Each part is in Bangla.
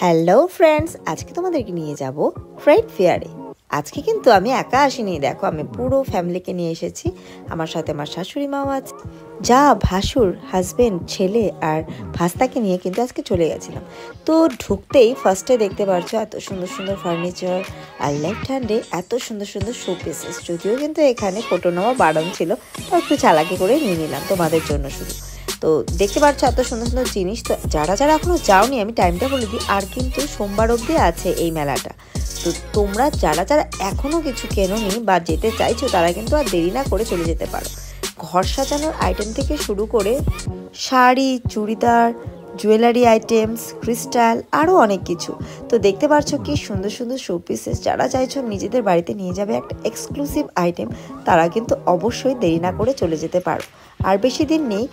হ্যালো ফ্রেন্ডস, আজকে তোমাদেরকে নিয়ে যাব ট্রেড ফেয়ারে। আজকে কিন্তু আমি একা আসিনি, দেখো আমি পুরো ফ্যামিলিকে নিয়ে এসেছি। আমার সাথে আমার শাশুড়ি মাও আছে, যা ভাসুর হাজবেন্ড, ছেলে আর ভাস্তাকে নিয়ে কিন্তু আজকে চলে গেছিলাম। তো ঢুকতেই ফার্স্টে দেখতে পাচ্ছ এত সুন্দর সুন্দর ফার্নিচার, আর লেফট হ্যান্ডে এত সুন্দর সুন্দর শো পিসেস। যদিও কিন্তু এখানে ফটো নেওয়া বারণ ছিল, তো একটু চালাকি করে নিয়ে নিলাম তোমাদের জন্য শুধু। তো দেখতে পাচ্ছ এত সুন্দর সুন্দর জিনিস। তো যারা যারা এখনো যাওনি, আমি টাইমটা বলে দিই, আর কিন্তু সোমবার অবধি আছে এই মেলাটা। তো তোমরা যারা যারা এখনো কিছু কেনোনি বা যেতে চাইছো, তারা কিন্তু আর দেরি না করে চলে যেতে পারো। ঘর সাজানোর আইটেম থেকে শুরু করে sari, churidar, jewellery items, crystal, আরও অনেক কিছু। তো দেখতে পাচ্ছ কি সুন্দর সুন্দর শো পিসেস। যারা চাইছো নিজেদের বাড়িতে নিয়ে যাবে একটা এক্সক্লুসিভ আইটেম, তারা কিন্তু অবশ্যই দেরি না করে চলে যেতে পারো। আর বেশি দিন নেই,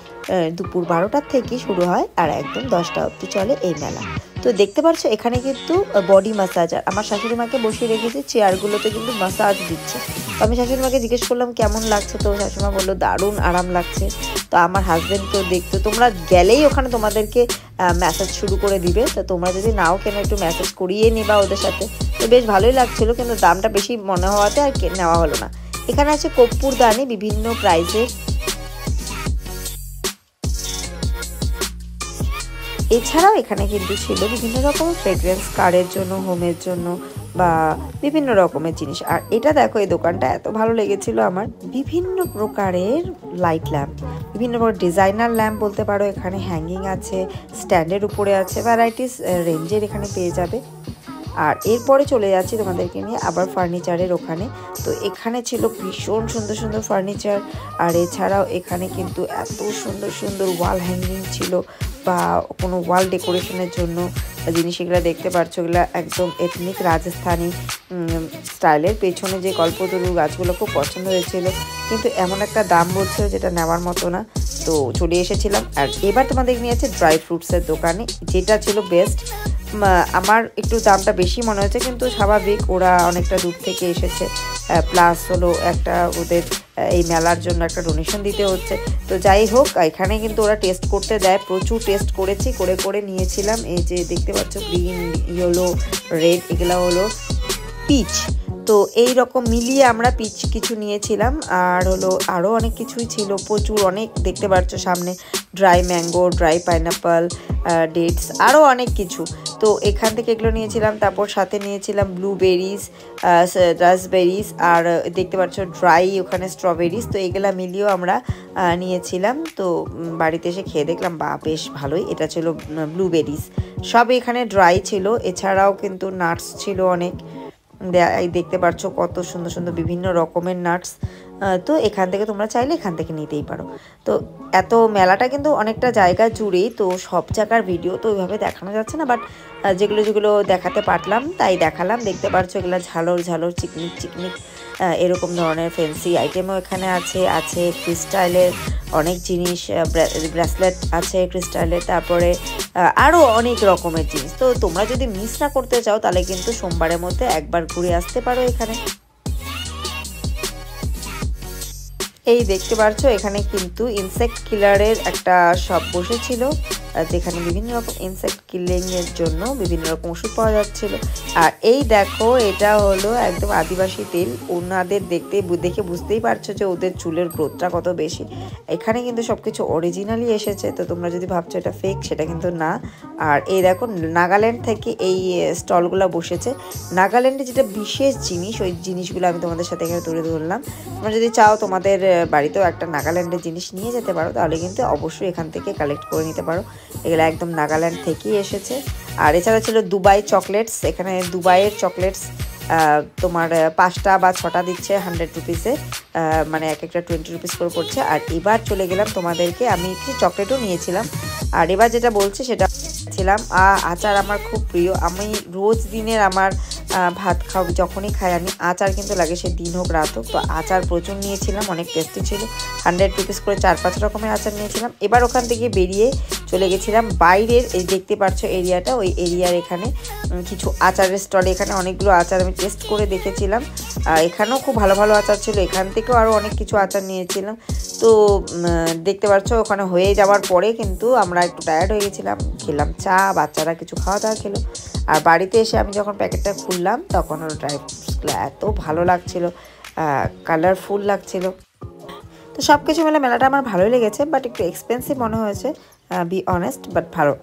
দুপুর 12টার থেকে শুরু হয় আর একদম 10টা অবধি চলে এই মেলা। তো দেখতে পাচ্ছ এখানে কিন্তু বডি ম্যাসাজার, আমার শাশুড়ি মাকে বসিয়ে রেখেছি, চেয়ারগুলোতে কিন্তু ম্যাসাজ দিচ্ছে। তো আমি শাশুড়ি মাকে জিজ্ঞেস করলাম কেমন লাগছে, তো শাশুড়ি মা বললো দারুণ আরাম লাগছে। তো আমার হাজব্যান্ড তো দেখতো, তোমরা গেলেই ওখানে তোমাদেরকে ম্যাসাজ শুরু করে দিবে। তো তোমরা যদি নাও কেন একটু ম্যাসাজ করিয়ে নিবা ওদের সাথে। তো বেশ ভালোই লাগছিলো, কিন্তু দামটা বেশি মনে হওয়াতে আর নেওয়া হলো না। এখানে আছে কর্পূরদানি বিভিন্ন প্রাইসের। এছাড়াও এখানে কিন্তু ছিল বিভিন্ন রকমের ফ্রেগ্রেন্স, কারের জন্য, হোমের জন্য বা বিভিন্ন রকমের জিনিস। আর এটা দেখো, এই দোকানটা এত ভালো লেগেছিল আমার। বিভিন্ন প্রকারের লাইট ল্যাম্প, বিভিন্ন প্রকার ডিজাইনার ল্যাম্প বলতে পারো। এখানে হ্যাঙ্গিং আছে, স্ট্যান্ডের উপরে আছে, ভ্যারাইটিস রেঞ্জের এখানে পেয়ে যাবে। আর এরপরে চলে যাচ্ছি তোমাদেরকে নিয়ে আবার ফার্নিচারের ওখানে। তো এখানে ছিল ভীষণ সুন্দর সুন্দর ফার্নিচার। আর এছাড়াও এখানে কিন্তু এত সুন্দর সুন্দর ওয়াল হ্যাঙ্গিং ছিল বা কোনো ওয়াল ডেকোরেশনের জন্য জিনিস। এগুলো দেখতে পাচ্ছ, এগুলো একদম এথনিক রাজস্থানি স্টাইলের। পেছনে যে কল্পতরু গাছগুলো খুব পছন্দ হয়েছিল, কিন্তু এমন একটা দাম বলছিল যেটা নেওয়ার মতো না। তো চলে এসেছিলাম। আর এবার তোমাদের নিয়ে আছে ড্রাই ফ্রুটসের দোকানে, যেটা ছিল বেস্ট। আমার একটু দামটা বেশি মনে হয়েছে, কিন্তু স্বাভাবিক, ওরা অনেকটা দূর থেকে এসেছে, প্লাস হলো একটা ওদের এই মেলার জন্য একটা ডোনেশন দিতে হচ্ছে। তো যাই হোক, এখানে কিন্তু ওরা টেস্ট করতে দেয়, প্রচুর টেস্ট করেছি, করে করে নিয়েছিলাম। এই যে দেখতে পাচ্ছ গ্রিন, ইয়েলো, রেড, এগুলো হলো পিচ। তো এই রকম মিলিয়ে আমরা পিচ কিছু নিয়েছিলাম। আর হলো আরও অনেক কিছুই ছিল, প্রচুর অনেক। দেখতে পাচ্ছ সামনে dry mango, dry pineapple, dates, আরও অনেক কিছু। তো এখান থেকে এগুলো নিয়েছিলাম। তারপর সাথে নিয়েছিলাম ব্লুবেরিজ, রাসবেরিজ, আর দেখতে পাচ্ছ ড্রাই ওখানে স্ট্রবেরিজ। তো এগুলো মিলিয়েও আমরা নিয়েছিলাম। তো বাড়িতে এসে খেয়ে দেখলাম বা বেশ ভালোই। এটা ছিল ব্লুবেরিজ, সব এখানে ড্রাই ছিল। এছাড়াও কিন্তু নাটস ছিল অনেক, দেখতে পাচ্ছ কত সুন্দর সুন্দর বিভিন্ন রকমের নাটস। তো এখান থেকে তোমরা চাইলে এখান থেকে নিতেই পারো। তো এত মেলাটা কিন্তু অনেকটা জায়গা জুড়েই, তো সব জায়গার ভিডিও তো ওইভাবে দেখানো যাচ্ছে না, বাট যেগুলো যেগুলো দেখাতে পারলাম তাই দেখালাম। দেখতে পাচ্ছ এগুলো ঝালর ঝালর, চিকমিক চিকমিক এরকম ধরনের ফ্যান্সি আইটেমও এখানে আছে ক্রিস্টালের অনেক জিনিস, ব্রেসলেট আছে ক্রিস্টালের, তারপরে আরও অনেক রকমের জিনিস। তো তোমরা যদি মিস না করতে চাও, তাহলে কিন্তু সোমবারের মধ্যে একবার ঘুরে আসতে পারো এখানে। এই দেখতে পাচ্ছ এখানে কিন্তু ইনসেক্ট কিলারের একটা শপ বসেছিল, যেখানে বিভিন্ন রকম ইনসেক্ট কিলিং এর জন্য বিভিন্ন রকম ওষুধ পাওয়া যাচ্ছিল। আর এই দেখো, এটা হলো একদম আদিবাসী তেল। ওনাদের দেখে বুঝতেই পারছো যে ওদের চুলের গ্রোথটা কত বেশি। এখানে কিন্তু সবকিছু অরিজিনালি এসেছে, তো তোমরা যদি ভাবছো এটা ফেক, সেটা কিন্তু না। আর এই দেখো, নাগাল্যান্ড থেকে এই স্টলগুলো বসেছে। নাগাল্যান্ডে যেটা বিশেষ জিনিস, ওই জিনিসগুলো আমি তোমাদের সাথে এখানে তুলে ধরলাম। তোমরা যদি চাও তোমাদের বাড়িতেও একটা নাগাল্যান্ডের জিনিস নিয়ে যেতে পারো, তাহলে কিন্তু অবশ্যই এখান থেকে কালেক্ট করে নিতে পারো। এগুলো একদম নাগাল্যান্ড থেকেই এসেছে। আর এছাড়া ছিল দুবাই চকলেটস। এখানে দুবাইয়ের চকলেটস তোমার 5টা বা 6টা দিচ্ছে 100 রুপিসে, মানে এক একটা 20 রুপিস করে পড়ছে। আর এবার চলে গেলাম তোমাদেরকে, আমি একটি চকলেটও নিয়েছিলাম। আর এবার যেটা বলছি সেটা ছিলাম আচার। আমার খুব প্রিয়, আমি রোজ দিনের আমার ভাত যখনই খাই আমি, আচার কিন্তু লাগে, সে দিন হোক রাত হোক। তো আচার প্রচুর নিয়েছিলাম, অনেক টেস্টি ছিল। 100 রুপিস করে 4-5 রকমের আচার নিয়েছিলাম। এবার ওখান থেকে বেরিয়ে চলে গেছিলাম বাইরের, এই দেখতে পাচ্ছ এরিয়াটা, ওই এরিয়ার এখানে কিছু আচারের স্টলে, এখানে অনেকগুলো আচার আমি টেস্ট করে দেখেছিলাম। এখানেও খুব ভালো ভালো আচার ছিল, এখান থেকেও আরও অনেক কিছু আচার নিয়েছিলাম। তো দেখতে পাচ্ছ ওখানে হয়ে যাওয়ার পরে কিন্তু আমরা একটু টায়ার্ড হয়ে গেছিলাম, খেলাম চা, বাচ্চারা কিছু খাওয়া দাওয়া খেলো। আর বাড়িতে এসে আমি যখন প্যাকেটটা খুললাম তখন ওর ড্রাই ফ্রুটসগুলো এত ভালো লাগছিলো, কালারফুল লাগছিলো। তো সব কিছু মিলে মেলাটা আমার ভালোই লেগেছে, বাট একটু এক্সপেন্সিভ মনে হয়েছে, বি অনেস্ট, বাট ভালো।